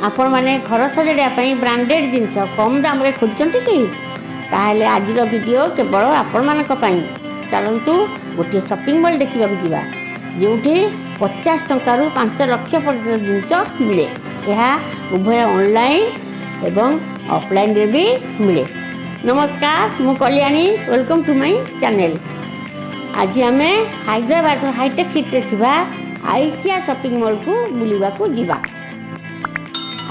आपण मैंने घर सजाड़ापी ब्रांडेड जिनस कम दाम रे खोजते कि ताहले आज वीडियो केवल आपण मानक चलतु गोटे शॉपिंग मॉल देखा जा जो 50 टंकार 5 लाख पर्यटन जिनस मिले। यह उभय ऑनलाइन एवं ऑफलाइन रे भी मिले। नमस्कार, मु Kalyani, welcome to my channel. आज आम हैदराबाद हाईटेक सिटी थिबा आइकिया शॉपिंग मॉल को बुलिबा को जीवा।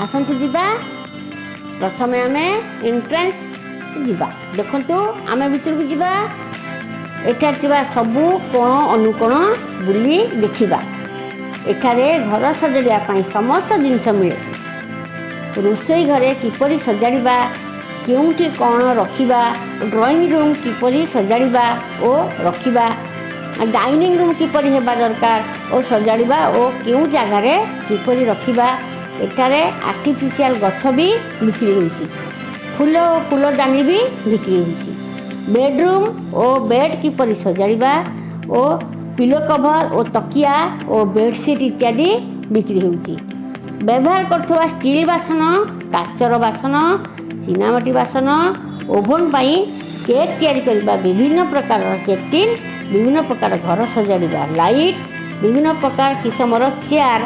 आसंतु जीवा। प्रथम आम एंट्रेंस जीवा। देखंतु आम भीतर को जीवा। एठार थिबा सबु कोण अनुकोण बुली देखिबा। एठारे घर सजाड़िया पई समस्त जिनिस मिले। रोसई घरे किपरि सजाड़िबा, केउठी कोण रखिबा, ड्राइंग रूम किपरि सजाड़िबा ओ रखिबा, डाइनिंग रूम किपरि हेबा दरकार ओ सजाड़िबा ओ केउ जगार किपरि रखिबा। एठारे आर्टिफिशियल गछ भी बिक्री होउची, फूल और फूलदानी भी बिक्री होउची। बेडरूम और बेड किपरि सजाड़िबा ओ पिलो कभर और तकिया और बेडसीट इत्यादि बिक्री होउची। व्यवहार करथवा स्टील बासन, काचर बासन, चीनामाटी बासन, ओभन पाई केक तैयारी करबा, विभिन्न प्रकार केक टिन, विभिन्न प्रकार घर सजाड़िबा लाइट, विभिन्न प्रकार किसमर चेयर,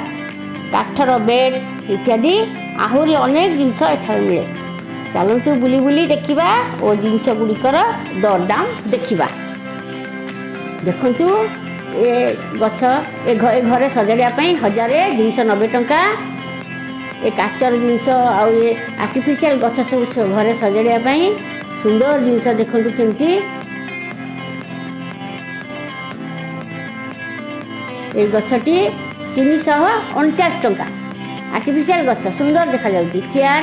काठर बेड इत्यादि आहरी अनेक जिनस एठार मिले। चलतु बुली बुली देखिबा और जिनस गुड़िकर दरदाम देखिबा। देखंतु ए गछ ए घरे सजाड़िया पई 1290 टंका। ए काचर जिनस आ ये आर्टिफिशियल गछ सब घरे सजाड़िया पई सुंदर जिनस देखंतु केमती। ए गछटी 349 टंका। आर्टिफिशियल गछ सुंदर देखा जाउची। चेयर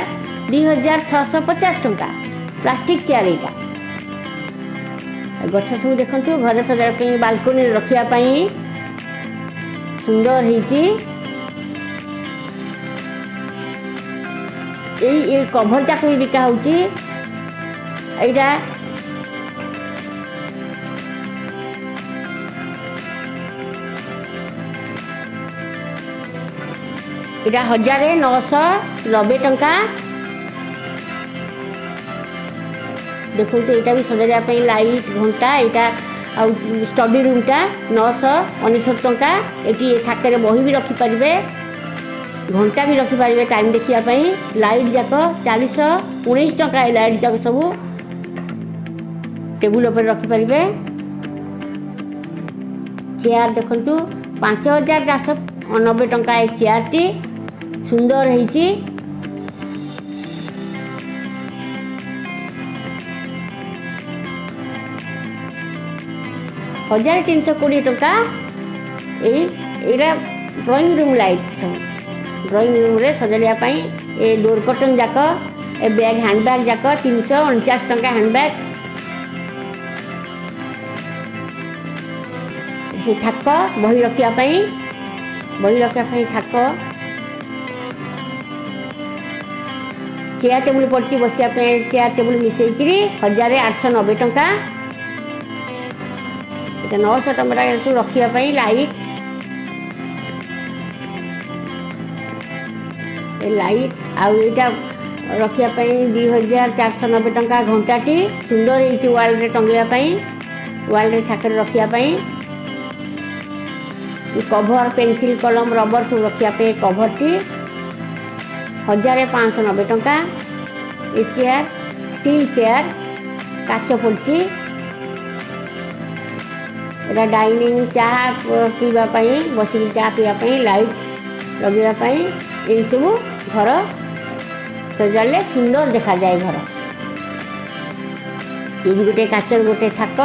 2650 टंका। प्लास्टिक चेयर एटा। गछ सब देखंतु घर सजाय पे बालकोनी रखिया पई सुंदर हेची। ए कभर जाक भी बिका होची। एटा इटा 1990 टंका। देखो तो यहाँ भी सजाइया लाइट घंटा यहाँ स्टडी रूमटा 969 टंका। ये थाके बही भी रखिपारे, घंटा भी रखिपारे टाइम देखापी। लाइट जाक 419 टंका। लाइट जाक सब टेबुल पर रखिपारे। चेयर देखु 5490 टंका। ये चेयर टी सुंदर है। 1320 टंका। यहाँ drawing room light drawing room रे सजाड़िया ए डोर कटन जाक ए बैग हैंड बैग जाक 349 टंका। हैंड बैग थाक बही रखापी, बही रखापी थाक। चेयर टेबुल पड़ी बसापी चेयर टेबुल मिसेकरी 1890 टंका। 900 टंका रखापी लाइट लाइट आईटा रखापी 2490 टंका। घंटाटी सुंदर है वाल रे टंगापी, वाल रे थाक रखापी। कभर पेंसिल कलम रबर सब रखापी कभर टी 1590 टंका। ये चेयर स्टील चेयर काच पड़ी। एटा डाइनिंग चाह पीवाई बसिक चाह पीवाई लाइट लगेवाई ये सब घर सजाड़े सुंदर देखा जाए। घर ये भी गोटे काचर गोटे थाक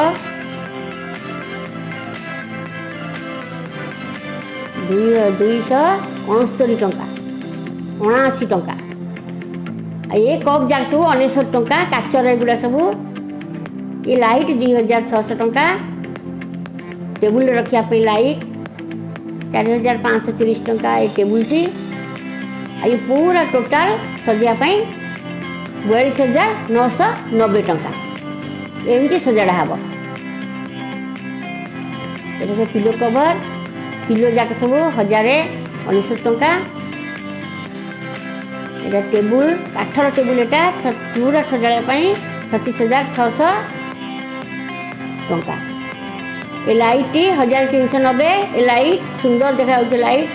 269 टंका 79 टंका। ये कप जाक सब 69 टंका। काचर एगुड़ा सब। ये लाइट 2600 टंका। टेबुल रखापी लाइट 4530 टंका। ये टेबुल टी ये पूरा टोटाल सजापी 42990 टंका। एमती सजाड़ा हम। ये पिलो कभर पिलो जाक सब 1019 टंका। এটা টেବୁଲ କାଠର ଟେବୁଲ ଏଟା ପୁରା ସଜାଡ଼ିବା ପାଇଁ 25,600 ଟଙ୍କା। ଏ ଲାଇଟ୍ 1,390। ଏ ଲାଇଟ୍ ସୁନ୍ଦର ଦେଖାଯାଉଛି ଲାଇଟ୍।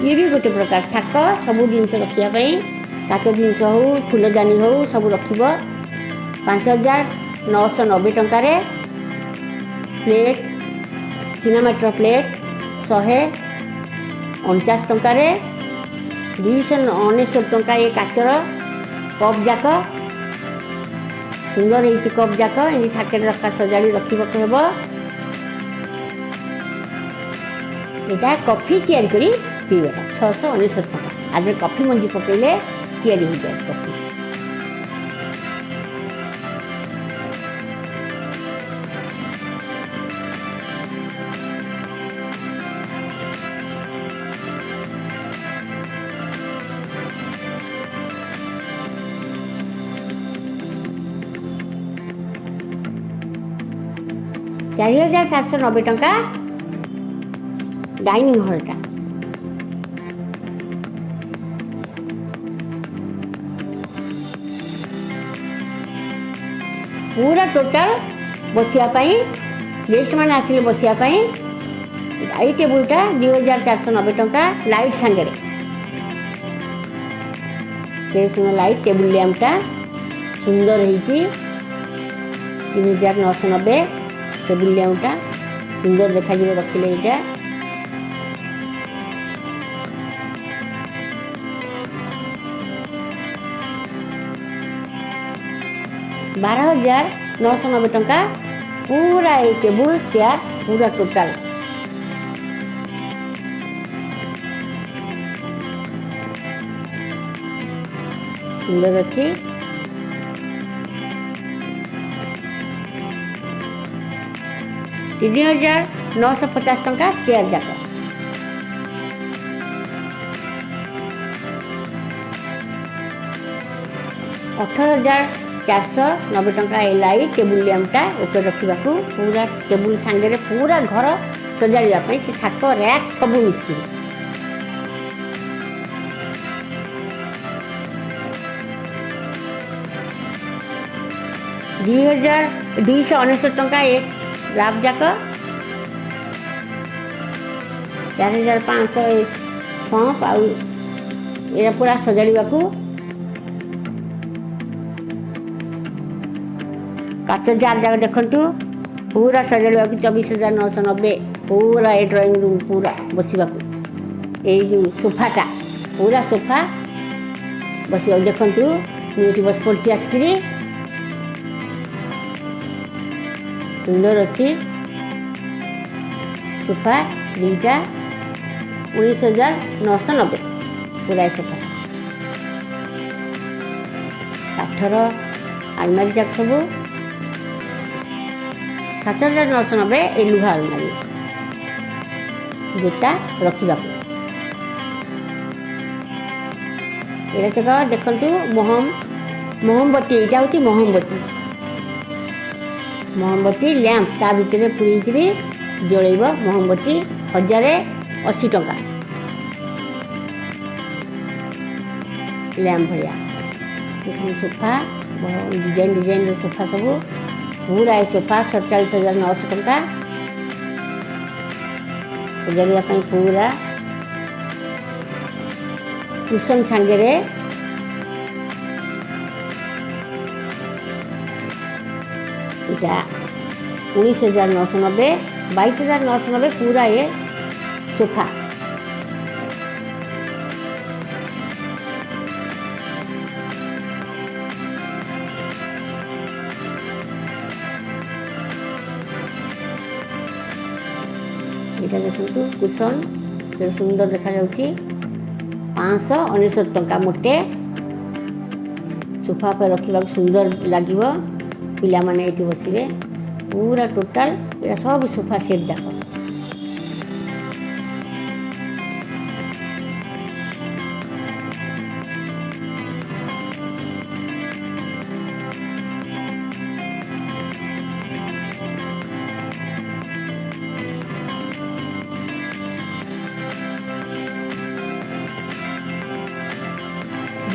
ଇଏ ବି ଗୋଟେ ପ୍ରକାର ଥାକ ସବୁ ଜିନିଷ ରଖିବା ପାଇଁ କାଚ ଜିନିଷ ହଉ ଫୁଲଦାନୀ ହଉ ସବୁ ରଖିବ। 5,990 ଟଙ୍କାରେ ପ୍ଲେଟ୍ ସିନେମାଟର ପ୍ଲେଟ୍ 149 ଟଙ୍କାରେ 299 ଟଙ୍କା। ଏ କାଚର କପ୍ ଯାକ ସୁନ୍ଦର ହେଇଛି। କପ୍ ଯାକ ଏମିତି ଥାକରେ ସଜାଡ଼ି ରଖିବାକୁ ହେବ। ଏଇଟା କଫି ତିଆରି କରି ପିଇବାଟା 699 ଟଙ୍କା। ଆଜି କଫି ମଞ୍ଜି ପକାଇଲେ ତିଆରି ହୋଇଯାଏ କଫି। $4,790 ଟଙ୍କା डाइनिंग हॉलटा। पूरा टोटाल बसिया गेस्ट मैंने आसिले बसिया आई टेबुलटा 2,490 टंका लाइट सांगे लाइट टेबुल लैंपटा सुंदर होती 3,990 टेबुल लैंपटा सुंदर देखा रखिले यहाँ 12,990 टंका पूरा ये टेबुल चेयर पूरा टोटाल। सुंदर अच्छी 3,950 टंका चेयर जाक। $18,490 टंका ए लाइट टेबुल लैंपटा ऊपर रखा पूरा टेबुल सांगे पूरा घर सजाड़ा से थाक रैक सब मिस्त्री। $2,299 टंका एक राप जाक। 4,500 सौंप आ पूरा सजाड़ा काच जार जाक देखु पूरा सजाड़ा 24,990 पूरा ए ड्राइंग रूम पूरा बसवा जो सोफाटा पूरा सोफा बसवा देखु मुझे बस पड़ी आसिक सुंदर अच्छी सोफा दीटा 19,990 पूरा सोफा काठर आलमारी जाक सब 7,990 ए लुहा आलमारी जोटा रखा ये देखु मोहम्बती यहाँ हूँ मोहम्बती लैंप ता भीतर पूरी जलैब मोहम्बती 1,080 टंका लैंप भाया सोफा डिजाइन डिजाइन सोफा सब पूरा ये सोफा 47,900 टंका सजाड़ा पूरा कुशन सांगे इटा 19,990 22,990 पूरा ये सोफा यहाँ देखो कुशन सुंदर देखा 599 टंका मोटे सोफा पर रखा सुंदर लगे पिला माने ये बसवे पूरा टोटाल ये सब सोफा सेट जाक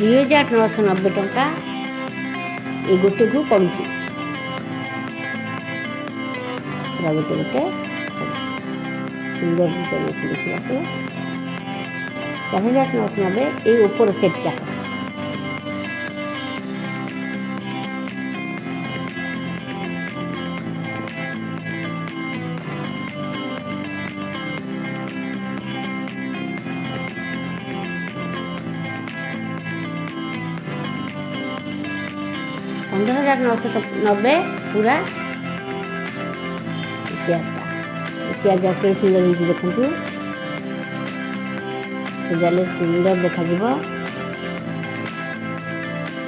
2990 टंका ये गोटे को पड़ुची पूरा गोटे गोटे सुंदर डिजाइन अच्छी देखा 4990 ये ऊपर सेट जाक 15,990 पूरा चेयर जाके सुंदर हो देखु सजाले सुंदर देखा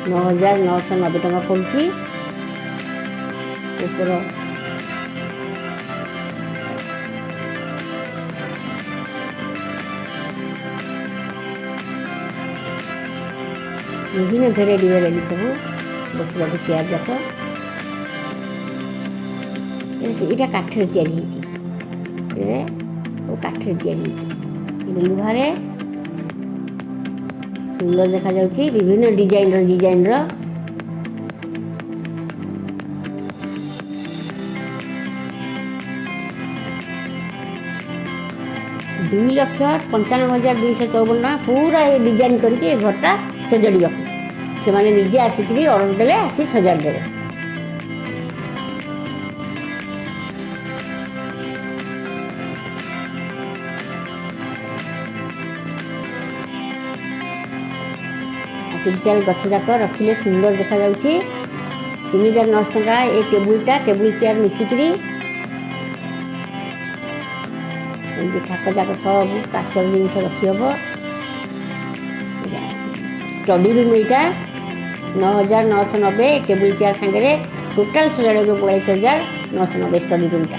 9,990 टंका पड़ुची ऊपर विभिन्न भेराइटी सब बसवा चेयर जाक यहाँ काठर या लुहार सुंदर देखा विभिन्न डिजाइन रो 2,95,254 टका पूरा ये डिजाइन करके घरटा सजाड़ा से मैंने निजे आसिक ऑर्डर देले आसी सजाड़ देवे आर्टिफिशियल गछ जाक रखिले सुंदर देखा 3,900 टका ये टेबुल चेयर मिसिकी थाक जाक सब काचर जिनस रखी हम स्टडी रूम यहाँ 9,990 टेबुल चेयर सांगे टोटाल सजाड़ा 42,990 स्टडी रूमटा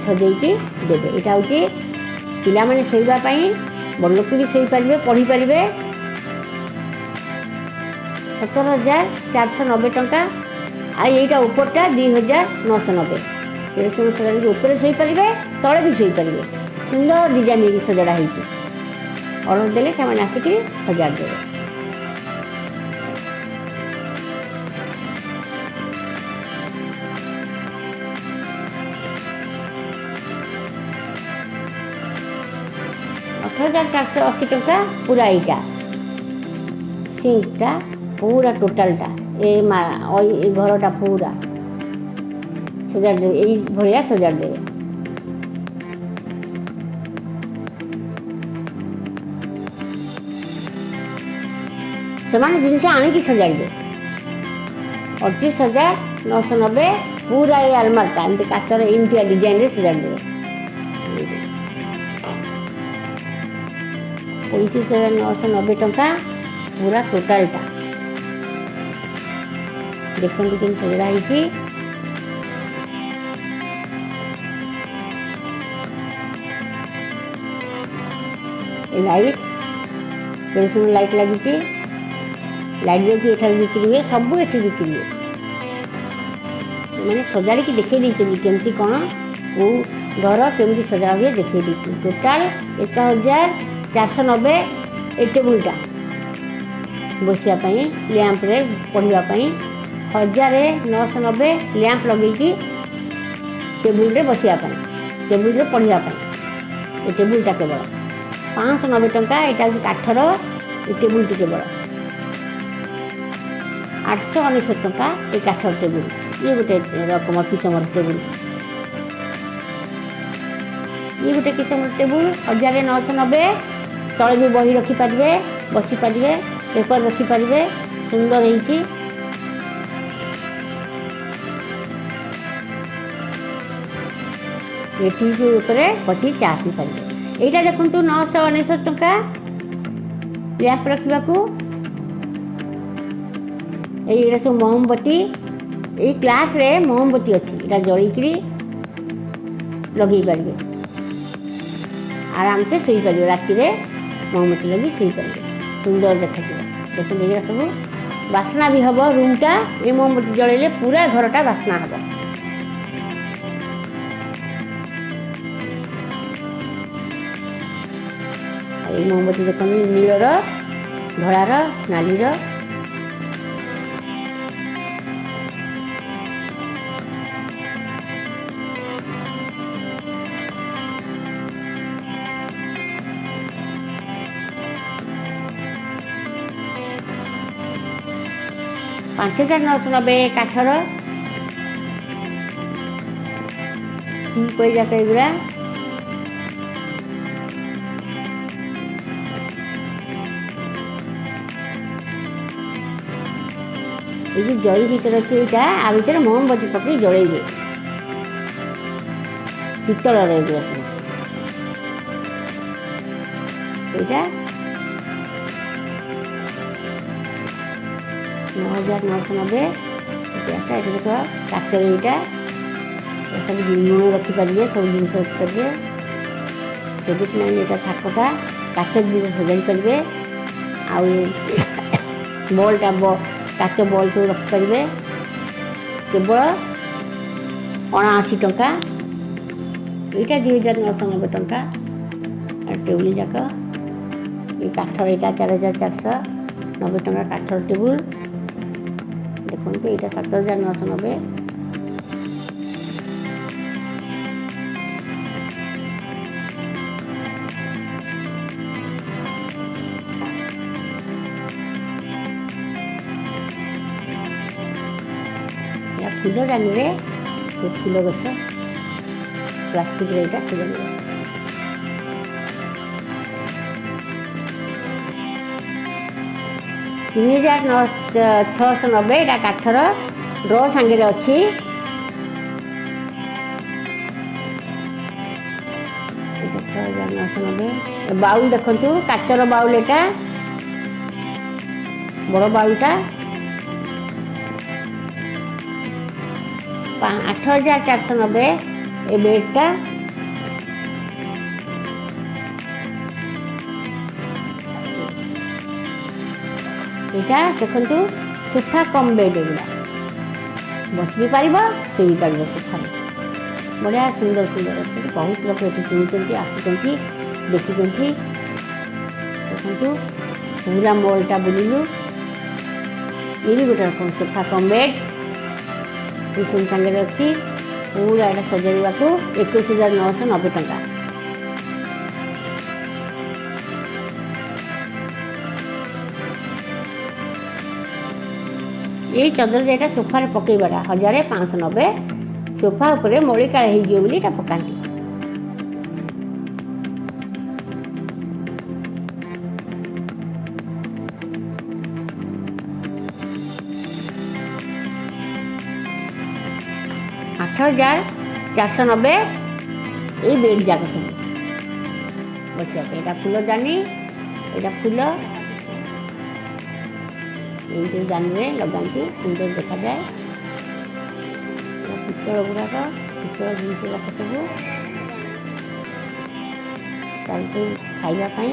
सजैकी देवे यहाँ हूँ पिला माने शोवाई बड़ लोक भी शोई पारे पढ़ी पारे 17,490 टंका आईटा उपरटा 2,990 ये सब सजाड़ी ऊपर शोई पारे तले भी शोई पारे सुंदर डिजाइन सजाड़ा होती ऑर्डर देले से आसिक सजाड़ देवे 18,480 टंका पूरा यहाँ सिंकटा पूरा टोटालटा ए घरटा पूरा सजाड़ देवे यही भाया सजाड़ देवे से जिनस आणिकी सजाड़े 38,990 पूरा ये आलमारटा एमती काचर एमती डिजाइन सजाड़ देवे 35,990 टंका पूरा टोटालटा देखते कि सजड़ा होती लाइट केरोसिन लाइट लगी लाइट जो कि एठार बिक्री हुए सब एठी बिक्री हुए मैंने सजाड़ी की देखे केमती कौन को घर केमती सजा हुए देखे टोटाल 1,490 ए टेबुलटा बसापी लैंप्रे पढ़ापी 1,990 लैंप लगे टेबुल बसापी टेबुल पढ़ापी ये टेबुलटा केवल 590 टंका यहाँ हूँ काठर टेबुल केवल 899 टंका ये काठर टेबुल ये गोटे रकम किसमर टेबुल ये गोटे किसमर टेबुल 1,990 तले भी बही रखिपारे बसीपारे पेपर रखिपारे सुंदर होती ये बसी चा पी पारे यहाँ देखु 999 टंका लैंप रखा ये सब मोमबत्ती ये क्लास रे मोमबत्ती अच्छी यहाँ जलिकी लगे पारे आराम से सोई पारे राति मोमबत्ती लगी सोई पारे सुंदर देखा देखते ये सब बास्ना भी हम रूमटा ये मोमबत्ती जलैले पूरा घरटा बास्ना हम ଏଇ ମହମବତୀ ଦେଖନ୍ତୁ ନୀଳର, ଧଳାର, ନାଲିର। $5,990 କାଠର ଯାକ ଏଗୁଡ଼ା। এই যে ଜରି ଭିତରେ ଅଛି ଏଇଟା, ଆ ଭିତରେ ମହମବତୀ ପକେଇ ଜଳେଇବେ। ପିତ୍ତଳର ଏଗୁଡ଼ା ସବୁ। ଏଇଟା 9,990। ଏଇଟା ଦେଖ କାଚର, ଏଇଟା ସବୁ ଲୁଣ ରଖିପାରିବେ, ସବୁ ଜିନିଷ ରଖିପାରିବେ। $79 ଏଇଟା ଥାକଟା, କାଚ ଜିନିଷ ସଜାଡ଼ି ପାରିବେ। ଆଉ ବଲ୍ଟା କାଚ ବଲ୍ ସବୁ ରଖିପାରିବେ। କେବଳ $79। ଏଇଟା 2,990 ଟଙ୍କା। ଆଉ ଟେବୁଲ୍ ଯାକ ଏଇ କାଠର, ଏଇଟା 4,490 ଟଙ୍କା କାଠର ଟେବୁଲ୍। ଦେଖନ୍ତୁ ଏଇଟା 7,990। ଫୁଲଦାନୀରେ ଏ ଫୁଲ ଗଛ, ପ୍ଲାଷ୍ଟିକରେ ଏଇଟା ସଜାଡ଼ିବ। $3,690 ଏଇଟା କାଠର ଡ୍ର ସାଙ୍ଗରେ ଅଛି। ଏଇଟା 6,990। ବାଉଲ୍ ଦେଖନ୍ତୁ, କାଚର ବାଉଲ୍, ଏଇଟା ବଡ଼ ବାଉଲ୍ଟା। 8,490 ଏ ବେଡ଼୍ଟା। ଏଇଟା ଦେଖନ୍ତୁ ସୋଫା କମ୍ ବେଡ଼୍, ଏଗୁଡ଼ା ବସି ବି ପାରିବ, ଶୋଇ ବି ପାରିବ ସୋଫାରେ। ବଢ଼ିଆ ସୁନ୍ଦର ସୁନ୍ଦର ଅଛନ୍ତି। ବହୁତ ଲୋକ ଏଠି କିଣୁଛନ୍ତି, ଆସୁଛନ୍ତି, ଦେଖୁଛନ୍ତି। ଦେଖନ୍ତୁ ପୁରା ମଲ୍ଟା ବୁଲିଲୁ। ଇଏ ବି ଗୋଟେ ରକମ ସୋଫା କମ୍ ବେଡ଼୍, କୁସନ୍ ସାଙ୍ଗରେ ଅଛି। ପୁରା ଏଇଟା ସଜାଡ଼ିବାକୁ 21,990 ଟଙ୍କା। ଏଇ ଚଦର ଯେଟା ସୋଫାରେ ପକେଇବାଟା 1,590। ସୋଫା ଉପରେ ମଳିକାଳ ହେଇଯିବ ବୋଲି ଏଇଟା ପକାନ୍ତି। $8,490 ଏଇ ବେଡ଼୍ ଯାକ ସବୁ ବସିବା ପାଇଁ। ଏଇଟା ଫୁଲଦାନୀ, ଏଇଟା ଫୁଲ ଏଇସବୁ ଦାନୀରେ ଲଗାନ୍ତି, ସୁନ୍ଦର ଦେଖାଯାଏ। ପିତ୍ତଳ ଗୁଡ଼ାକ, ପିତ୍ତଳ ଜିନିଷ ଯାକ ସବୁ ସବୁ ଖାଇବା ପାଇଁ।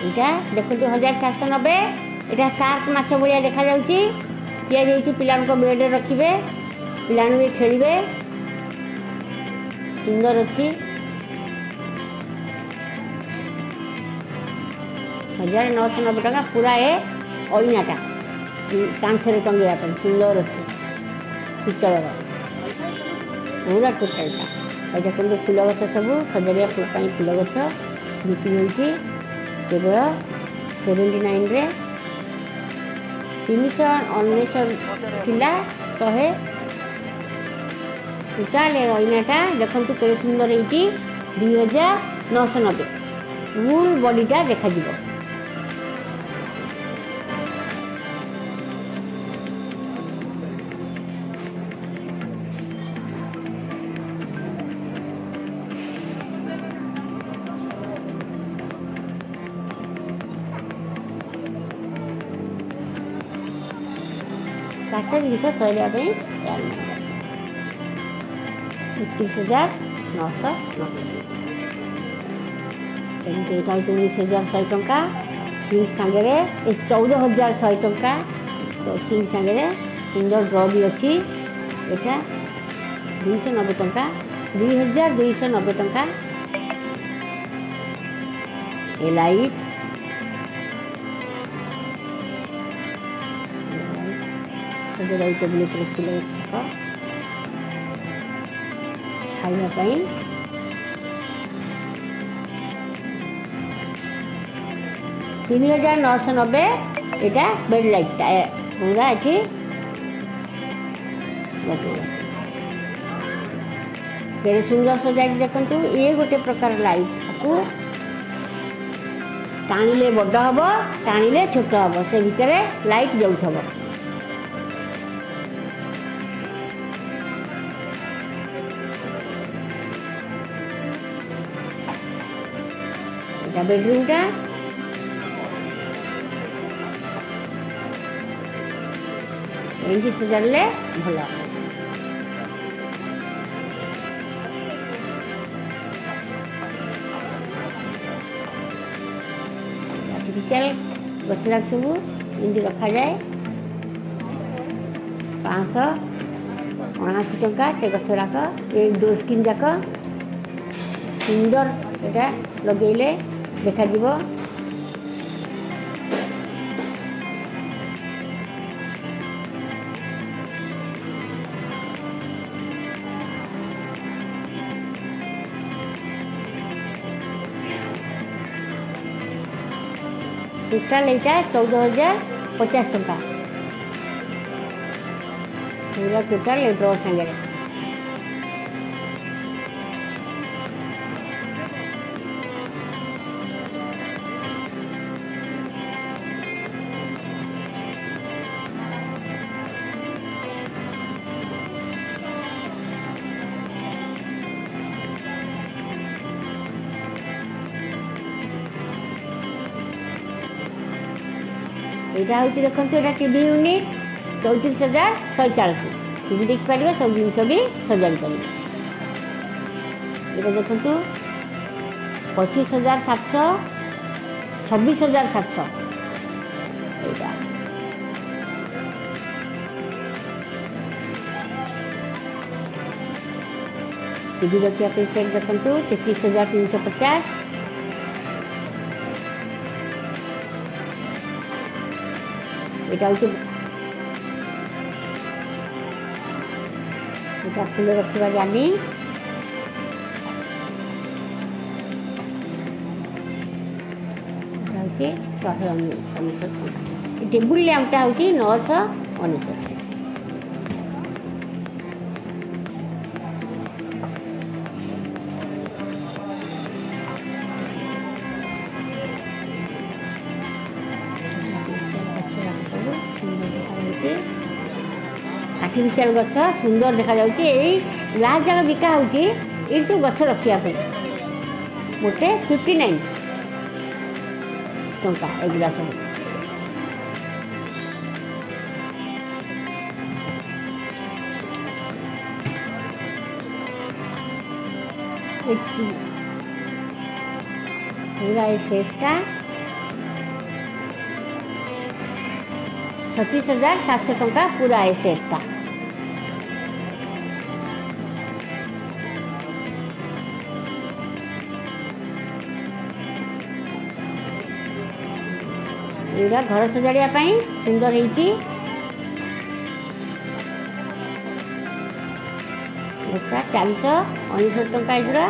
ଏଇଟା ଦେଖନ୍ତୁ 1,490। ଏଇଟା ଶାର୍କ ମାଛ ଭଳିଆ ଦେଖାଯାଉଛି। ତିଆରି ହେଇଛି ପିଲାଙ୍କ ବେଡ଼୍ରେ ରଖିବେ, ପିଲାମାନେ ବି ଖେଳିବେ। ସୁନ୍ଦର ଅଛି। 1,990 ଟଙ୍କା। ପୁରା ଏ ଅଇନାଟା କାନ୍ଥରେ ଟଙ୍ଗେଇବା ପାଇଁ ସୁନ୍ଦର ଅଛି, ପିତ୍ତଳର ପୁରା ଟୋଟାଲଟା। ଆଉ ଦେଖନ୍ତୁ ଫୁଲ ଗଛ ସବୁ ସଜାଡ଼ିବା ପାଇଁ, ଫୁଲ ଗଛ ବିକ୍ରି ହେଉଛି କେବଳ $79ରେ। 319 ଥିଲା 100। ଟୋଟାଲ ଅଇନାଟା ଦେଖନ୍ତୁ କେତେ ସୁନ୍ଦର ହେଇଛି। 2,990 ଫୁଲ୍ ବଡ଼ିଟା ଦେଖାଯିବ। କାଚ ଜିନିଷ ସଜାଡ଼ିବା ପାଇଁ 31,990। ଏମିତି ଏଇଟା ହେଉଛି 19,100 ଟଙ୍କା। सिंक सांगे 14,100 टंका। तो सिंक सांगे सुंदर ड्र भी अच्छी। एटा 290 टंका 2290 टंका। ए लाइट सजाई टेबुल पर रखिले खाइबा पाई 3,990 एटा बेड लाइट पूरा ये बड़े सुंदर सजाई देखु। ये गोटे प्रकार लाइट को टाणिले बड़ हम टाणिले छोट हम से भितर लाइट जाऊब। बेडरूम टा एमती सजाड़े भल। आर्टिफिशियल गछराक सब एमती रखा जाए 579 टंका से गछराक। ये डोर स्क्रीन जाक सुंदर एटा लगेले देखा जीव। टोटाल यहाँ 14,050 टंका पूरा टोटाल ड्र सांगे। यहाँ हूँ देखो यहाँ टीवी यूनिट 34,140 टीवी देख पारे सब जिन भी सजाई पारे। ये देखो 25,700 26,700 यहाँ टीवी रखा सेट देखो 33,350। यहाँ फूल रखा जानी टेबुल लैंपटा हूँ 999। आर्टिफिशियल गछ सुंदर देखा जाउची। लास्ट जगह बिका होची ये सब गछ रखिया पे गोटे 59 टंका एगुला सब। पूरा ये सेटटा 36,700 टंका पूरा ये सेटटा। यहाँ घर सजाड़ा सुंदर होती। एटा 469 टंका एगुड़ा।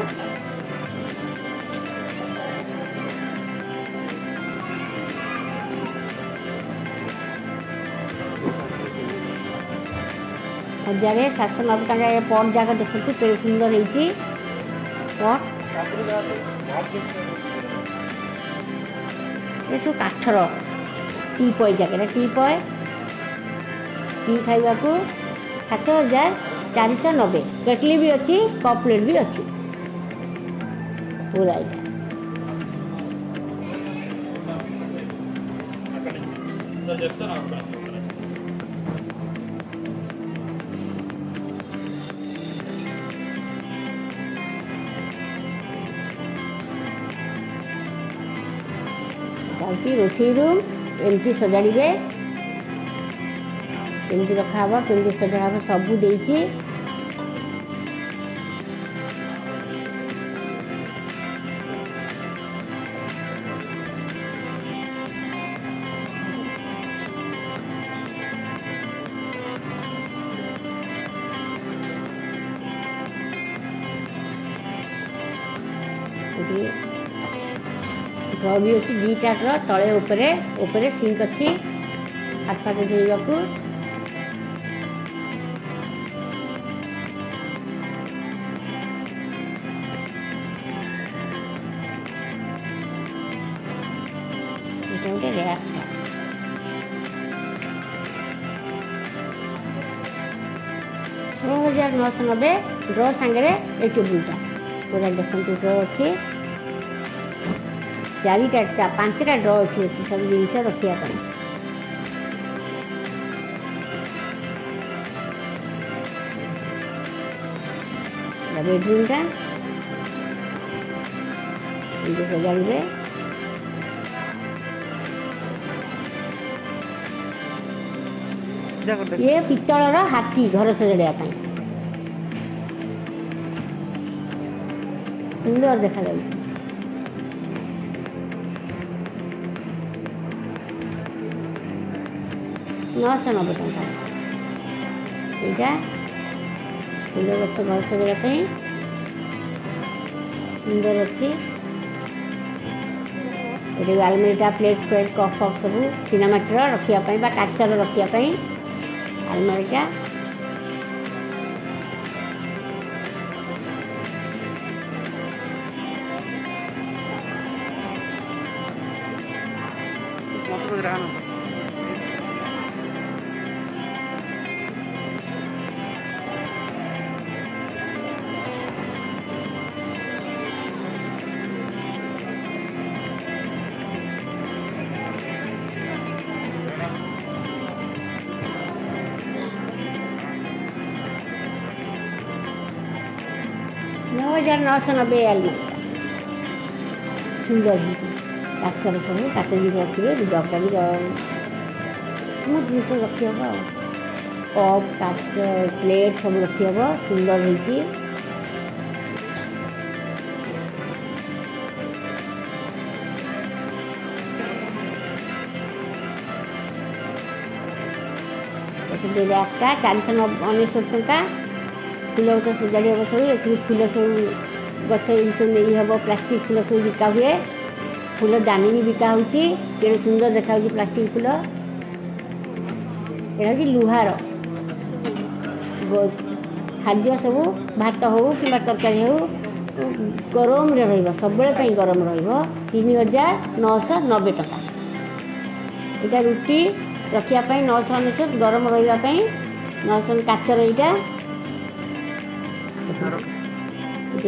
हजार 790 टंका पट जाक देखते के सुंदर होती पट। ये सब काठर टीपय जगह टीपय टी खाइबा को 7,490। केटली भी अच्छी कप प्लेट भी अच्छी पूरा यहाँ। ହେଉଛି ରୋଷେଇ ରୁମ୍ ଏମିତି ସଜାଡ଼ିବେ, କେମିତି ରଖାହେବ, କେମିତି ସଜଡ଼ା ହେବ ସବୁ ଦେଇଛି। ଡ୍ର ବି ଅଛି ଦୁଇଟା ଡ୍ର, ତଳେ ଉପରେ ସିଙ୍କ ଅଛି ହାତ ଫାତ ଧୋଇବାକୁ। ଏଇଟା ଗୋଟେ ର୍ୟାକ୍ଟା। 16,990 ଡ୍ର ସାଙ୍ଗରେ ଏ ଟେବୁଲଟା ପୁରା ଦେଖନ୍ତୁ ଡ୍ର ଅଛି। 5ଟା ଡ୍ର ଏଠି ଅଛି ସବୁ ଜିନିଷ ରଖିବା ପାଇଁ। ବେଡରୁମ୍ଟା ଏମିତି ସଜାଡ଼ିବେ। ଇଏ ପିତ୍ତଳର ହାତୀ ଘର ସଜାଡ଼ିବା ପାଇଁ ସୁନ୍ଦର ଦେଖାଯାଉଛି। 990 ଟଙ୍କା। ଏଇଟା ଫୁଲ ଗଛ ଘର ସଜାଇବା ପାଇଁ ସୁନ୍ଦର ଅଛି। ଏଠି ଆଲମିରାଟା ପ୍ଲେଟ୍ କପ୍ ସବୁ ସିନେମାଟିର ରଖିବା ପାଇଁ ବା କାଚର ରଖିବା ପାଇଁ ଆଲମିରାଟା। $9,990 ଆଲମିରାଟା ସୁନ୍ଦର ହେଇଛି। କାଚର ସବୁ କାଚ ଜିନିଷ ରଖିବେ, ଡବା ବି ବହୁତ ଜିନିଷ ରଖିହେବ ଆଉ। କପ୍ କାଚ ପ୍ଲେଟ୍ ସବୁ ରଖିହେବ, ସୁନ୍ଦର ହେଇଛି। ର୍ୟାକ୍ଟା 490 ଟଙ୍କା। ଫୁଲ ଗଛ ସଜାଡ଼ି ହେବ ସବୁ, ଏଥିରୁ ଫୁଲ ସବୁ ଗଛ ଜିନିଷ ନେଇ ହେବ। ପ୍ଲାଷ୍ଟିକ୍ ଫୁଲ ସବୁ ବିକା ହୁଏ, ଫୁଲ ଦାନୀ ବି ବିକା ହେଉଛି। କେଡ଼େ ସୁନ୍ଦର ଦେଖାଯାଉଛି ପ୍ଲାଷ୍ଟିକ୍ ଫୁଲ। ଏଇଟା ହେଉଛି ଲୁହାର ଖାଦ୍ୟ ସବୁ, ଭାତ ହେଉ କିମ୍ବା ତରକାରୀ ହେଉ ଗରମରେ ରହିବ, ସବୁବେଳେ ପାଇଁ ଗରମ ରହିବ। 3,990 ଟଙ୍କା। ଏଇଟା ରୁଟି ରଖିବା ପାଇଁ 990, ଗରମ ରହିବା ପାଇଁ 990। କାଚର ଏଇଟା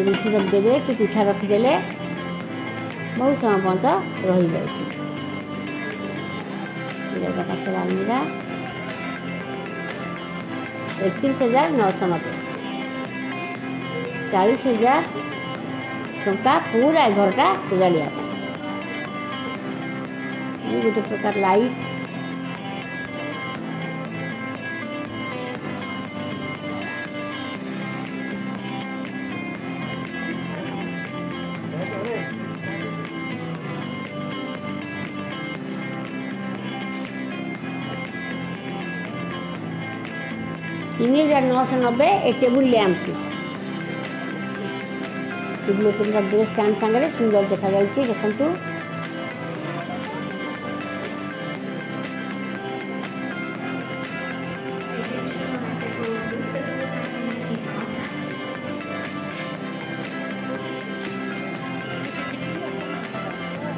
ରୁଟି ରଖିଦେବେ କି ପିଠା ରଖିଦେଲେ ବହୁତ ସମୟ ପର୍ଯ୍ୟନ୍ତ ରହିବ। ଏଇଟା କାଚର ଆଲମିରା 31,990। 40,000 ଟଙ୍କା ପୁରା ଘରଟା ସଜାଡ଼ିବା ପାଇଁ। ଗୋଟେ ପ୍ରକାର ଲାଇଟ୍, $3,990 ଏ ଟେବୁଲ ଲ୍ୟାମ୍ପ। ଟେବୁଲ ଉପରେ ରଖିଦେବେ ଷ୍ଟାଣ୍ଡ ସାଙ୍ଗରେ, ସୁନ୍ଦର ଦେଖାଯାଉଛି ଦେଖନ୍ତୁ।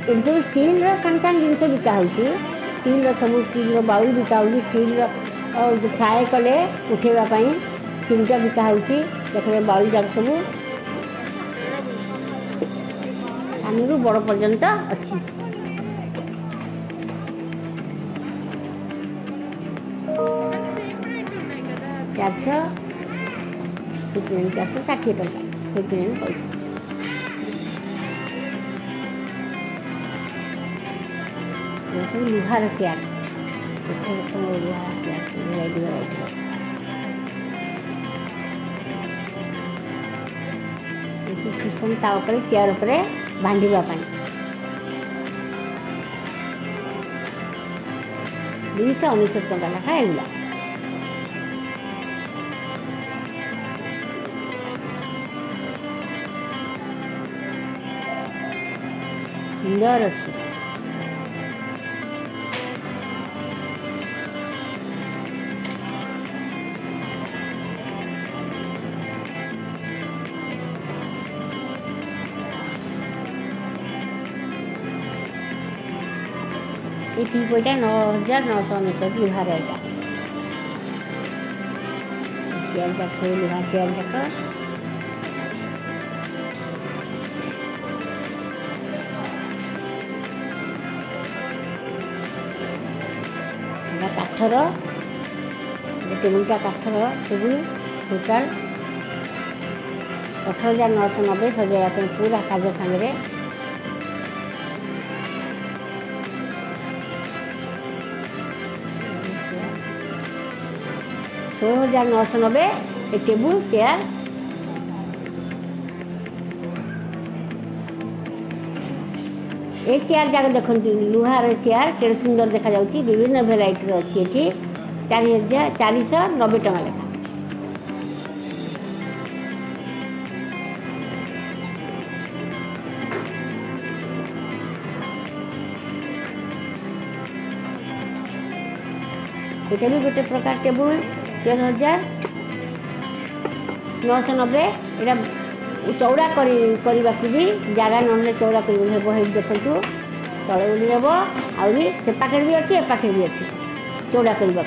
ଏଠି ସବୁ ଷ୍ଟିଲ୍ର ସାଙ୍ଗେ ସାଙ୍ଗେ ଜିନିଷ ବିକା ହେଉଛି। ଷ୍ଟିଲ୍ର ସବୁ, ଷ୍ଟିଲ୍ର ବାଉଲ୍ ବିକା ହେଉଛି, ଷ୍ଟିଲ୍ର ଫ୍ରାଏ କଲେ ଉଠାଇବା ପାଇଁ ତିନିଟା ବିକା ହେଉଛି। ଦେଖିବେ ବାଉଲ୍ ଯାକ ସବୁ ସାନରୁ ବଡ଼ ପର୍ଯ୍ୟନ୍ତ ଅଛି। 460 ଟଙ୍କା 59 ପଇସା। ये सब लुहार चेयर लुहार चेयर भेराइटी भेराइटी कुशन ता ऊपर चेयर उपर बांधिबा पाई 299 टंका लेखा एगुला सुंदर अच्छे ये टी पईटा 9999 लुहार एटा चेयर जाक लुहा चेयर जाक काठर टेबुलटा काठर टेबुल टोटाल 18,990 सजाइवा पूरा काज सामने 16,990 ए टेबुल चेयर ए चेयर जाक देखते लुहार चेयर के सुंदर देखा जाउची विभिन्न भेराइटी अच्छी ये 4,490 टका लेखा ये भी गोटे प्रकार टेबुल 13,990 यहाँ चौड़ा करने भी जगह ना चौड़ा कर देखु तले उड़ी हे आहरी से पाखे भी अच्छी एपाखे भी अच्छी चौड़ा करने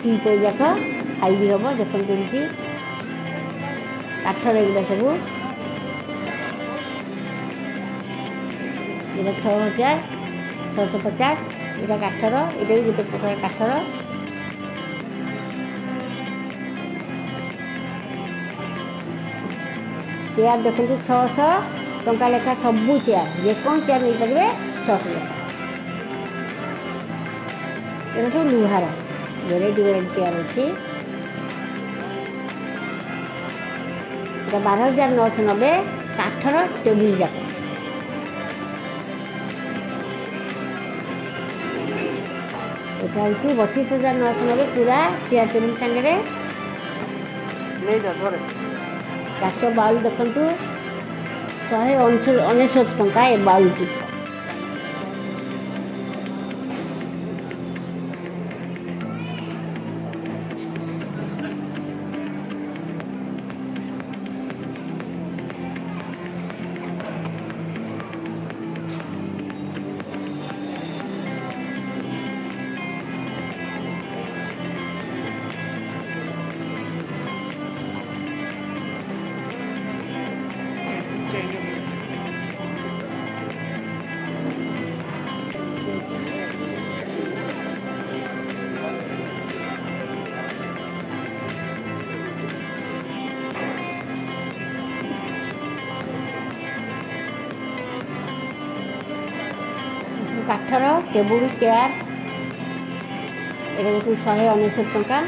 टी पे जाक खाई भी हम देखते काठर एगुला सब ये 6,650 यहाँ काठर ये भी गोटे प्रकार काठर चेयर देखते 600 टंका लेखा सबू चेयर जेको चेयर नहीं पारे 600 लेखा ये सब लुहार भेराइटी भेराइटी चेयर अच्छी 12,990 काठर टेबुल जाक यहाँ हूँ 32,990 पूरा चेयर टेबुल सागे काच बाउल देखु 199 टंका ए बाउल की काठर टेबुल चेयर ये 199 टंका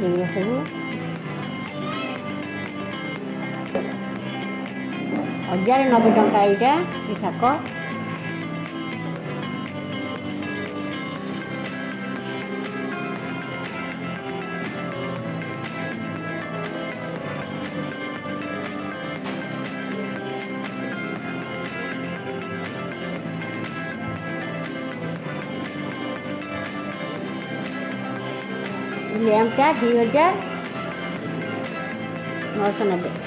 ये सब 1,090 टंका यहाँ ये थाक लैम्पटा 2,990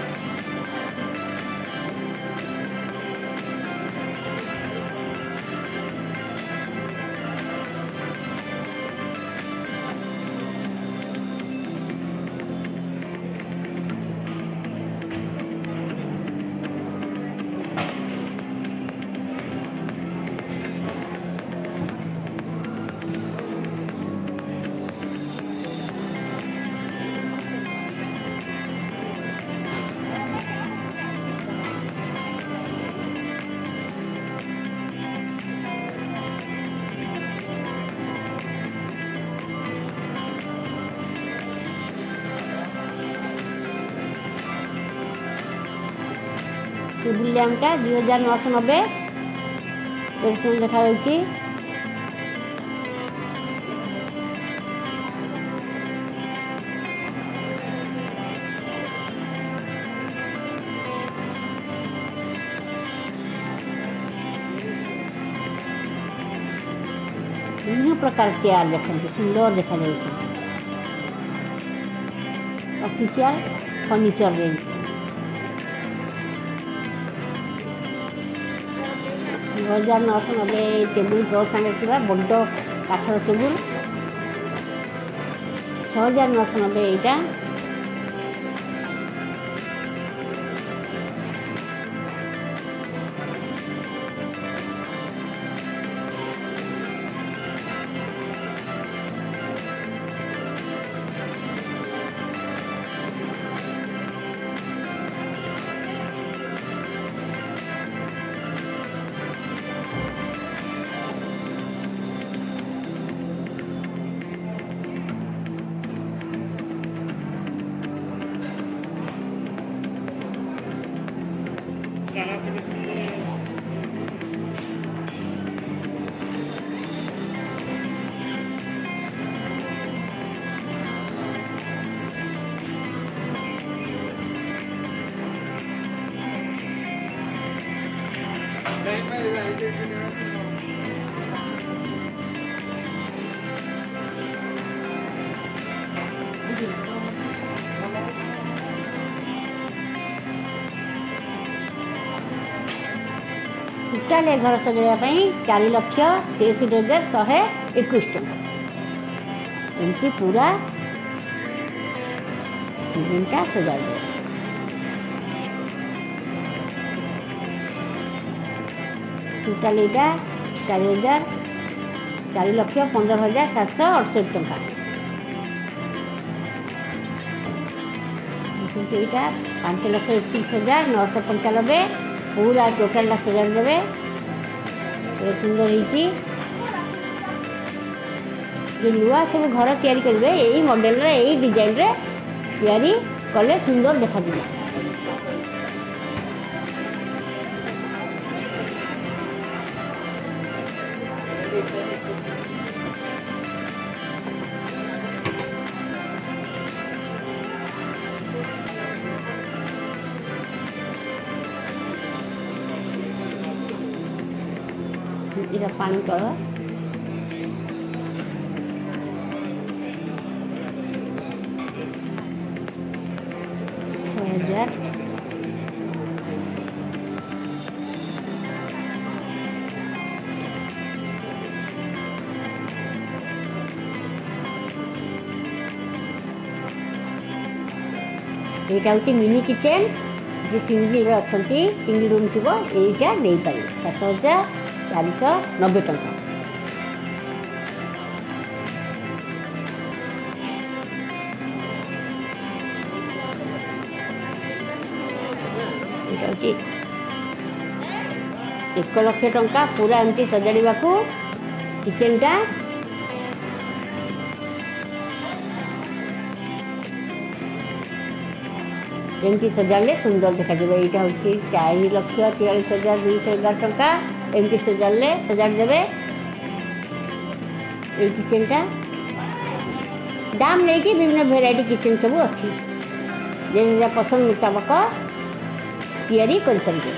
टेबुल लैम्पटा 2990 एटे सुंदर देखा जाउची। विभिन्न प्रकार चेयर देखते सुंदर देखा जाउची। Official furniture range 2990 table drawer सागे थिबा बड़ काठर टेबुल 6990 एटा। टोटाल घर सजाइवाई 4,63,121 टଙ୍କା एमती पूरा डिजाइनटा सजा टोटाल यहाँ 4,15,768 टଙ୍କା यहाँ 5,31,995 पूरा टोटाल सजा देवे सुंदर ये नुआ सब घर तैयारी करेंगे यही मॉडल यही डिजाइन रे तैयारी कले सुंदर देखा दिला। इधर पानी तल 6,000 यहाँ हूँ मिनी किचेन जे सिंगल अच्छा सिंगल रूम थी यहीटा नहीं पारे 7,490 टଙ୍କା यहाँ हूँ 1,00,000 टଙ୍କା पूरा एमती सजाड़ा किचेनटा एमती सजाड़े सुंदर देखा यहाँ हूँ 4,43,211 टଙ୍କା एमती सजाड़े सजाड़देवे ये किचेनटा दाम नहीं कि विभिन्न भेराइटी किचेन सब अच्छी जे पसंद मुताबक तैयारी कर पारिबे।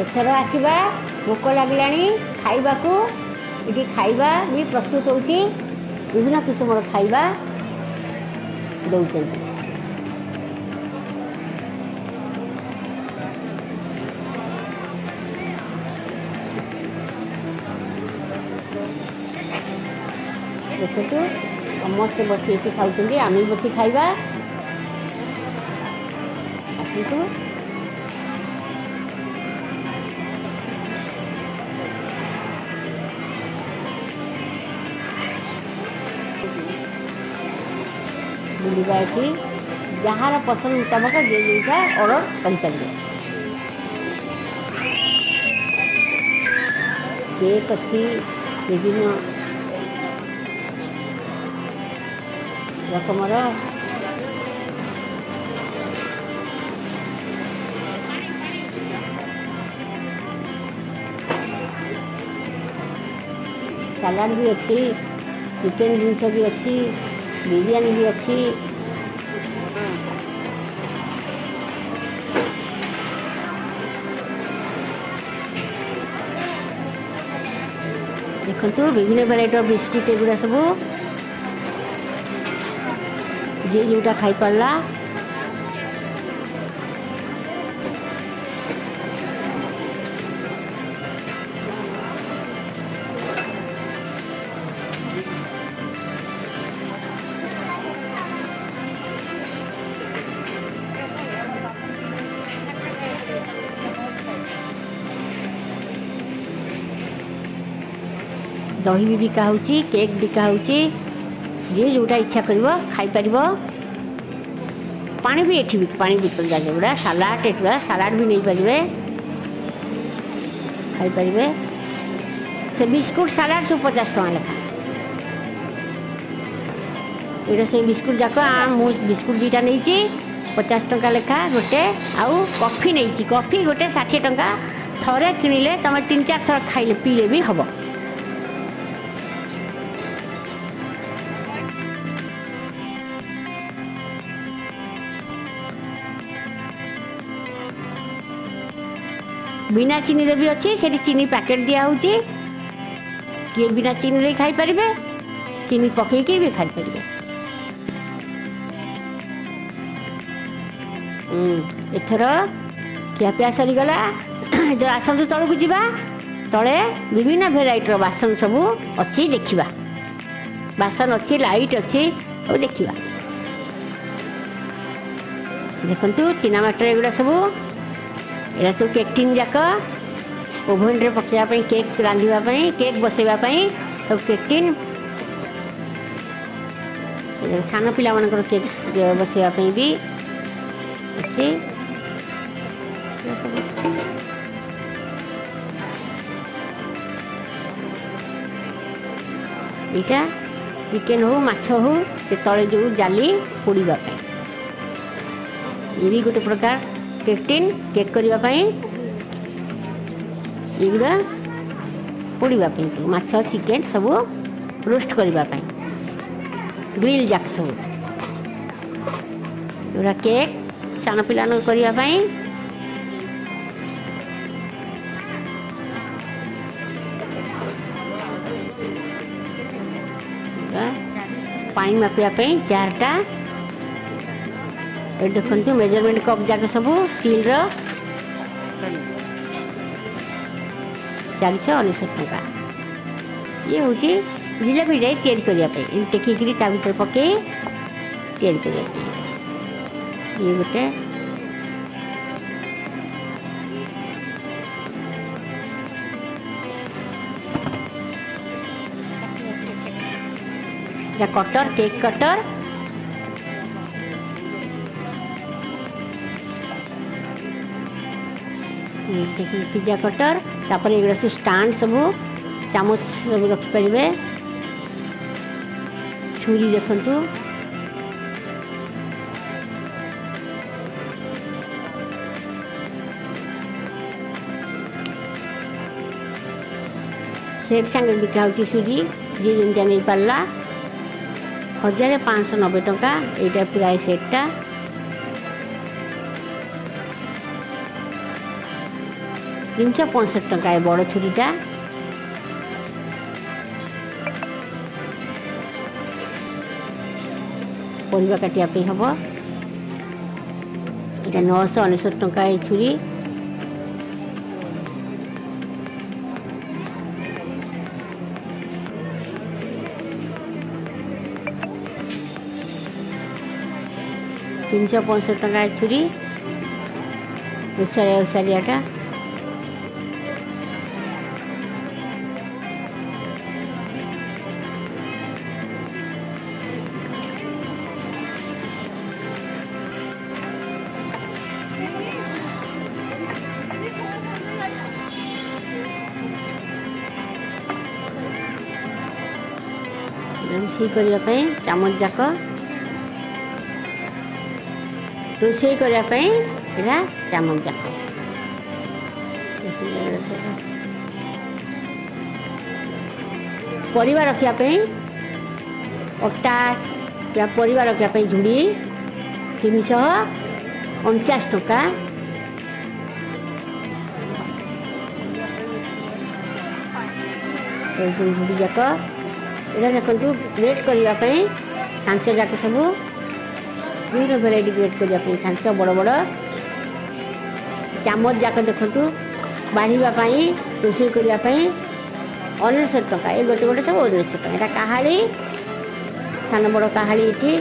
एथर आसवा भोक लगला खाइबा ये खाइबा भी प्रस्तुत होची विभिन्न किस्म खाइबा दौरान देखु समस्ते बसी खाऊँ आम बसी खाइबा आसतु सुविधा अच्छी जार पसंद मुताबक जे जोटा ऑर्डर कर केक अच्छी विभिन्न रकमर सलाड भी अच्छी चिकेन जिनस भी अच्छी बिरयानी भी अच्छी देखु विभिन्न भेराइटर बिस्कुट एगुड़ा सब जी जोटा खाई पारा दही भी बिका हो केक बिका हो जी जोटा इच्छा कर खाई पार पानी भी एठी पानी बोतल जाके गुड़ा सालाड एटा सालाड भी नहीं पारे खाई पारे से बिस्कुट सालाड सब 50 टका लेखा ये से बिस्कुट जाक मुझे बिस्कुट दुईटा नहीं 50 टका लेखा गोटे आउ कॉफी नहीं कॉफी गोटे 60 टका थरे किणिले तुम 3-4 थर खाइले पीले भी हम बिना चीनी भी अच्छी से चीनी पैकेट दिया किए बिना चीनी खाई पारे चीनी पकईकि भी खाई पारे एथर खियापिया सरीगला जो आसतु तौक जा तले विभिन्न भेराइटर बासन सब अच्छी देखा बासन अच्छी लाइट अच्छी और देखा देखु चीनामाटर एगुड़ा सब एरा सब केक टीन जाक ओभन रे पकाइबा केक रांधिबा केक बसैबा सब केक टीन सान पिला मानकर केक बसैबा भी अच्छी यहाँ चिकेन हो माछ हो तले जो जाली पोड़ा ये भी गोटे प्रकार केक टीन केक करने युड़ा पोड़ापी माछ चिकेन सब रोस्ट करने ग्रिल जाक सब युड़ा केक सान पिला करने पानी मापिया चारटा ये देखो मेजरमेंट कप जाक सब स्टील 499 टका ये हूँ जिलेबी तैयारी करने टेकिकी ता भर पकई तैयारी करने ये गोटे cutter cake cutter pizza cutter तापर एगुड़ा सब स्टाण्ड सब चामच सब रखिपारे छुरी देखु सेट सांगे बिका हो छुरी जी जमीटा नहीं पारा 1590 टका यहाँ पूरा सेटा 365 टका बड़ छुरीटा परिवा काटिया हम यहाँ 999 टका ये छुरी टका छुरी ओसारियाटा ରୋଷେଇ କରିବା ପାଇଁ ଚାମଚ ଯାକ, ରୋଷେଇ କରିବା ପାଇଁ ଏଇଟା ଚାମଚ ଯାକ। ପରିବା ରଖିବା ପାଇଁ ଅଟା ପରିବା ରଖିବା ପାଇଁ ଝୁଡ଼ି 349 ଟଙ୍କା। ସବୁ ଝୁଡ଼ି ଯାକ ଏଇଟା ଦେଖନ୍ତୁ ଗ୍ରେଟ୍ କରିବା ପାଇଁ ଛାଞ୍ଚ ଯାକ ସବୁ ବିଭିନ୍ନ ଭେରାଇଟି ଗ୍ରେଟ୍ କରିବା ପାଇଁ ଛାଞ୍ଚ ବଡ଼ ବଡ଼ ଚାମଚ ଯାକ ଦେଖନ୍ତୁ ବାଢ଼ିବା ପାଇଁ ରୋଷେଇ କରିବା ପାଇଁ 99 ଟଙ୍କା। ଏ ଗୋଟେ ଗୋଟେ ସବୁ 99 ଟଙ୍କା। ଏଇଟା କାହାଳି ସାନ ବଡ଼ କାହାଳି ଏଠି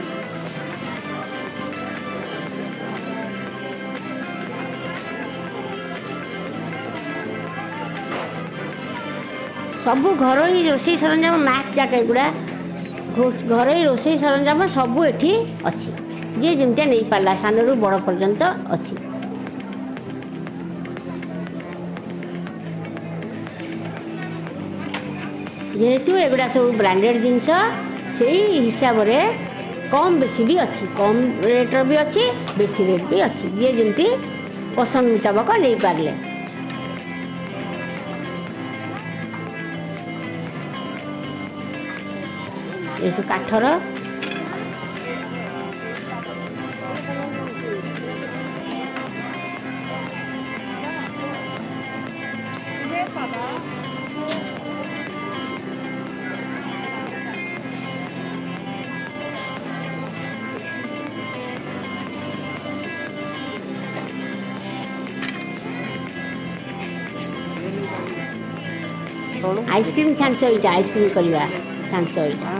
ସବୁ ଘରୋଇ ରୋଷେଇ ସରଞ୍ଜାମ ମ୍ୟାକ୍ସ ଯାକ ଏଗୁଡ଼ା ଘରୋଇ ରୋଷେଇ ସରଞ୍ଜାମ ସବୁ ଏଠି ଅଛି। ଯିଏ ଯେମିତିଆ ନେଇପାରିଲା ସାନରୁ ବଡ଼ ପର୍ଯ୍ୟନ୍ତ ଅଛି। ଯେହେତୁ ଏଗୁଡ଼ା ସବୁ ବ୍ରାଣ୍ଡେଡ଼ ଜିନିଷ ସେଇ ହିସାବରେ କମ୍ ବେଶୀ ବି ଅଛି, କମ୍ ରେଟ୍ର ବି ଅଛି, ବେଶୀ ରେଟ୍ ବି ଅଛି। ଯିଏ ଯେମିତି ପସନ୍ଦ ମୁତାବକ ନେଇପାରିଲେ। ଏସବୁ କାଠର ଆଇସ୍କ୍ରିମ୍ ଛାଞ୍ଚ, ଏଇଟା ଆଇସ୍କ୍ରିମ୍ କରିବା ଛାଞ୍ଚ ଏଇଟା।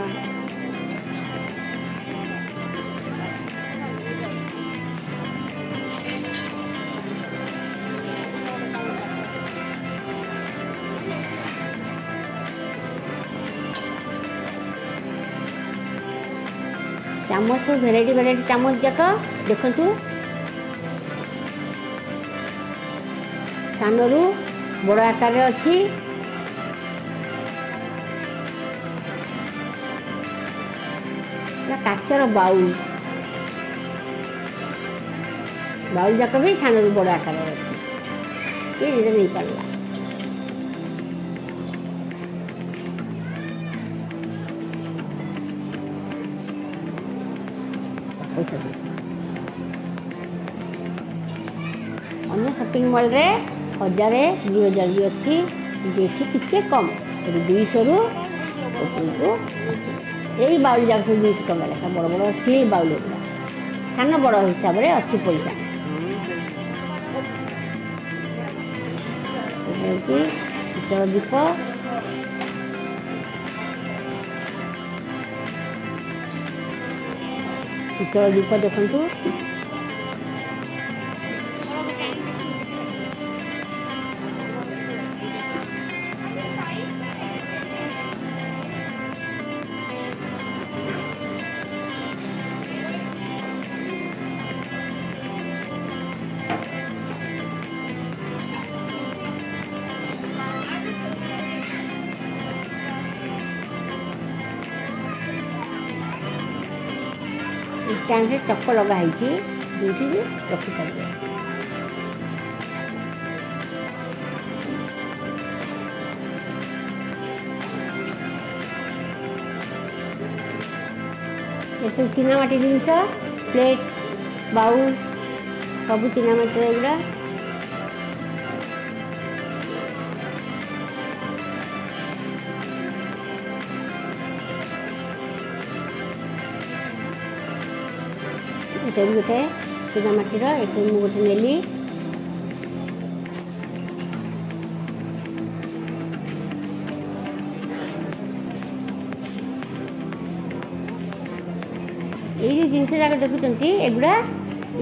ଚାମଚ ସବୁ ଭେରାଇଟି ଭେରାଇଟି ଚାମଚ ଯାକ ଦେଖନ୍ତୁ ସାନରୁ ବଡ଼ ଆକାରରେ ଅଛି। କାଚର ବାଉଲ ଯାକ ବି ସାନରୁ ବଡ଼ ଆକାରରେ ଅଛି। କିଏ ଯେତେ ନେଇପାରିଲା। ଅନ୍ୟ ସପିଂ ମଲ୍ରେ 1000 2000 ବି ଅଛି, କିନ୍ତୁ ଏଠି ଟିକେ କମ୍, ଏଠି 200ରୁ ଉପରକୁ ଅଛି। ଏଇ ବାଉଲ ଯାକ ସବୁ 200 ଟଙ୍କା ଲେଖା ବଡ଼ ବଡ଼ ଷ୍ଟିଲ୍ ବାଉଲ ଏଗୁଡ଼ା ସାନ ବଡ଼ ହିସାବରେ ଅଛି ପଇସା। ହେଉଛି ପିତ୍ତଳ ଦୀପ, ପିତ୍ତଳ ଦୀପ ଦେଖନ୍ତୁ ଷ୍ଟାଣ୍ଡରେ ଚକ ଲଗା ହେଇଛି, ଯୋଉଠିକି ରଖିପାରିବେ। ଏସବୁ ଚୀନାମାଟି ଜିନିଷ, ପ୍ଲେଟ୍ ବାଉଲ ସବୁ ଚୀନାମାଟିର ଏଗୁଡ଼ା। ଏଇଟା ବି ଗୋଟେ ଚୀନାମାଟିର, ଏଠୁ ମୁଁ ଗୋଟେ ନେଲି। ଏଇ ଯେଉଁ ଜିନିଷ ଯାକ ଦେଖୁଛନ୍ତି ଏଗୁଡ଼ା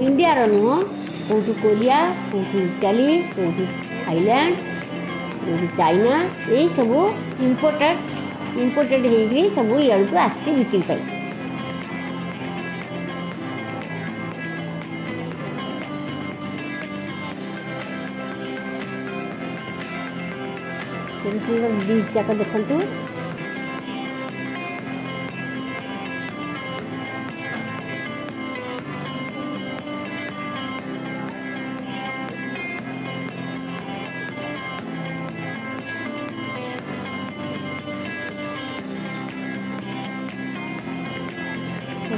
ଇଣ୍ଡିଆର ନୁହଁ, କେଉଁଠୁ କୋରିଆ, କେଉଁଠୁ ଇଟାଲୀ, କେଉଁଠୁ ଥାଇଲାଣ୍ଡ, କେଉଁଠୁ ଚାଇନା, ଏଇସବୁ ଇମ୍ପୋର୍ଟେଡ଼ ହେଇକି ସବୁ ଇଆଡ଼କୁ ଆସିଛି ବିକ୍ରି ପାଇଁ। ସୁନ୍ଦର ଡିସ୍ ଯାକ ଦେଖନ୍ତୁ।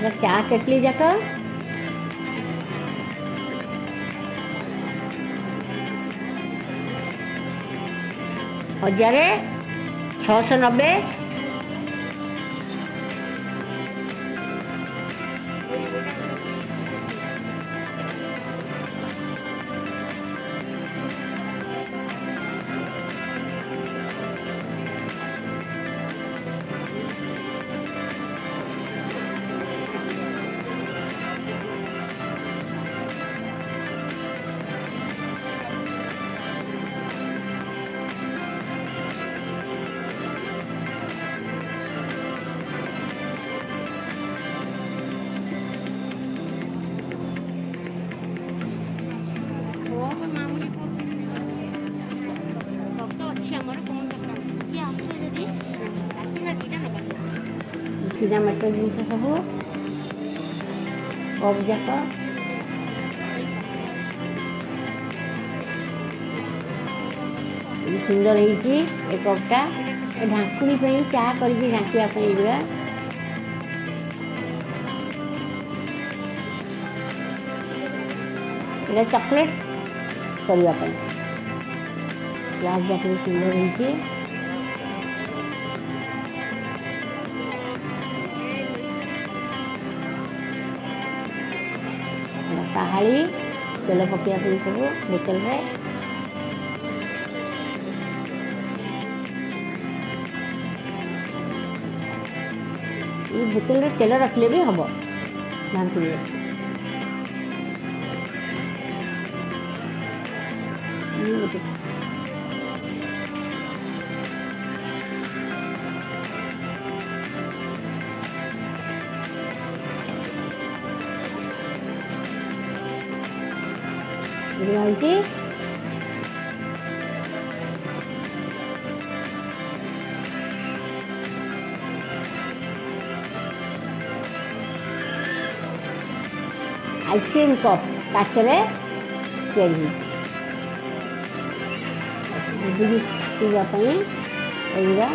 चा केटली जाक 1690। किनामाटर जिनस सब कप जाक सुंदर होती कपटा ढाकुणी चा करके ढाँचापी एगुड़ा ये चॉकलेट करने ग्लास जाक सुंदर होती काहाली तेल पकाइए सब बोतल रे ये बोतल रे तेल रखले भी हम ढांकुड़ी आइसक्रीम कप काचरे तैयारी पीवाई एगुड़ा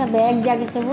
बैग जाके सब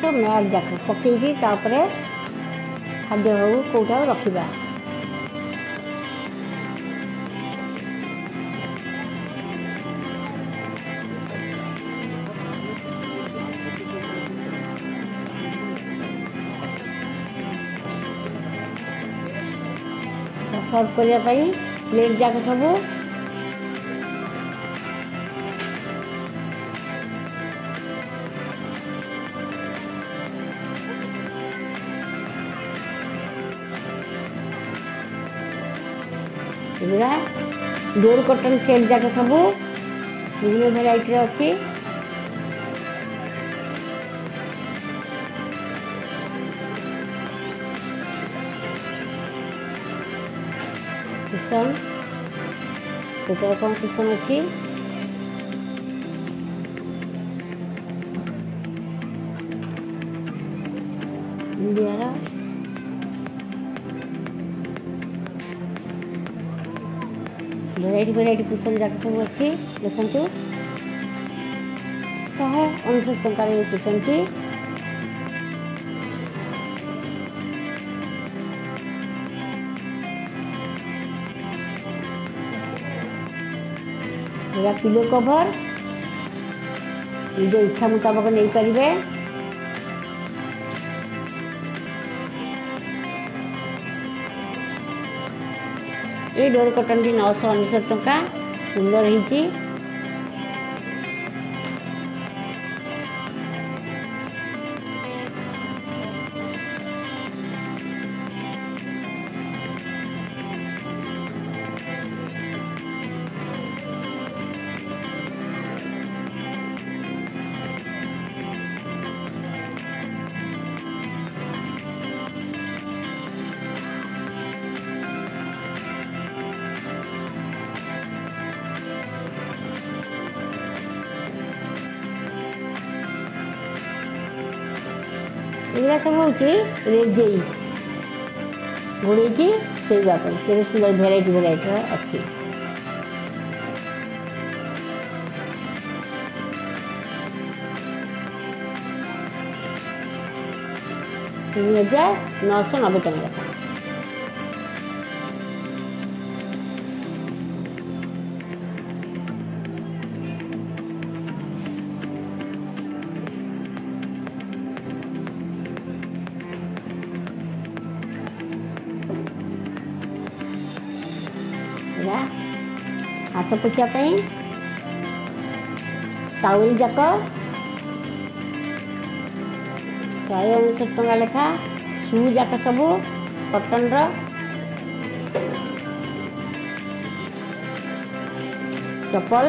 सब मैट जाक पकईकि खाद्य हूँ कौटा रखा सर्व करने प्लेट जाक सब एगुड़ा डोर कटन सेट जाक सब विभिन्न भेराइटी अच्छी कुशन केते रकम कुशन अच्छी इंडिया भेराइटी भेराइटी कुशन जाक सब अच्छी देखु 159 टंकार ये कुशन की पिलो कवर निज इच्छा मुताबक नहीं पारे ये डोर कटन टी 999 टंका सुंदर होती एगुड़ा सब हूँ रेजेई घोड़े शोवाई के सुंदर भेराइटी भेराइटर अच्छी। 3,990 टଙ୍କା ଲେଖା। हाथ पोछा टाउल जाक 169 टଙ୍କା ଲେଖା। शू जाक सब कटन चप्पल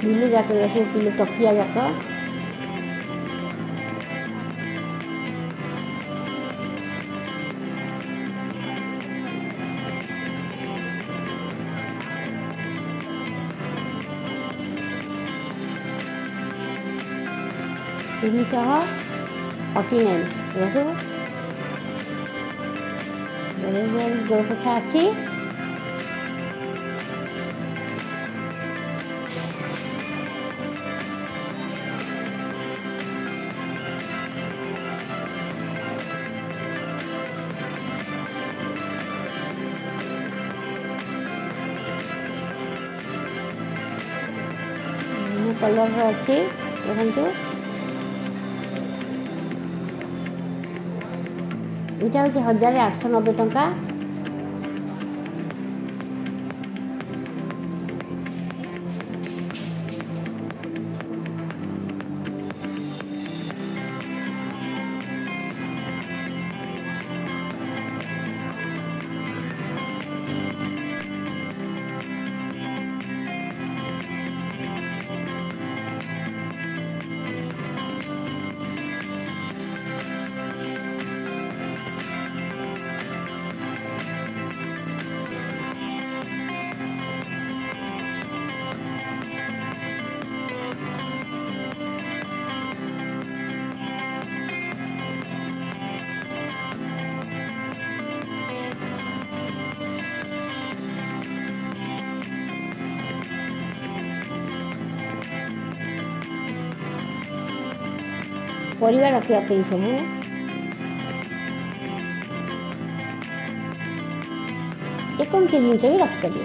पिलू जाक पिलू तकिया जाक $349 गोड़ पोछा अच्छी। कलर अच्छी देखु यहाँ हूँ 1,890 टଙ୍କା। परिवा रखा सब जेकोसी जिन भी रखिपारे।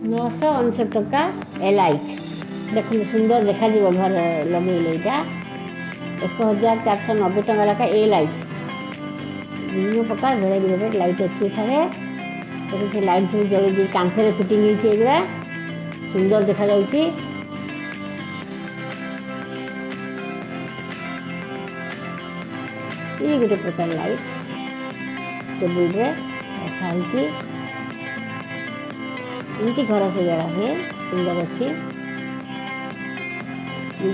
$969 एलाइट देखो सुंदर देखा घर लगे यहाँ 1,490 टଙ୍କା लेखा एलाइट विभिन्न प्रकार भेराइटी भेराइटी लाइट अच्छी एठारे से लाइट सब जल कांथरे फिटिंग होगा सुंदर देखा जाउची। ये गोटे प्रकार लाइट टेबुल रखा इनकी घर सजा हुए सुंदर अच्छी।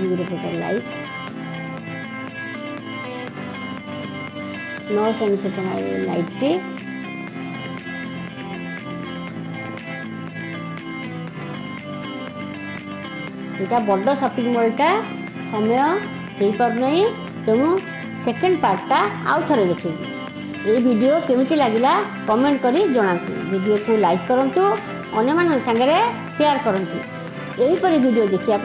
गोटे प्रकार लाइट 990 टଙ୍କା लाइट टी यहाँ बड़ शॉपिंग मॉलटा समय हो पारना तेणु सेकेंड पार्टा आउ थे देखिए ये वीडियो केमिति लगिला कमेंट करी जणातु वीडियो को लाइक करंतु अन्य मान सांगे शेयर करंतु यहीपरि वीडियो देखिए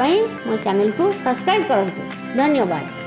मो चैनल को सब्सक्राइब करूँ। धन्यवाद।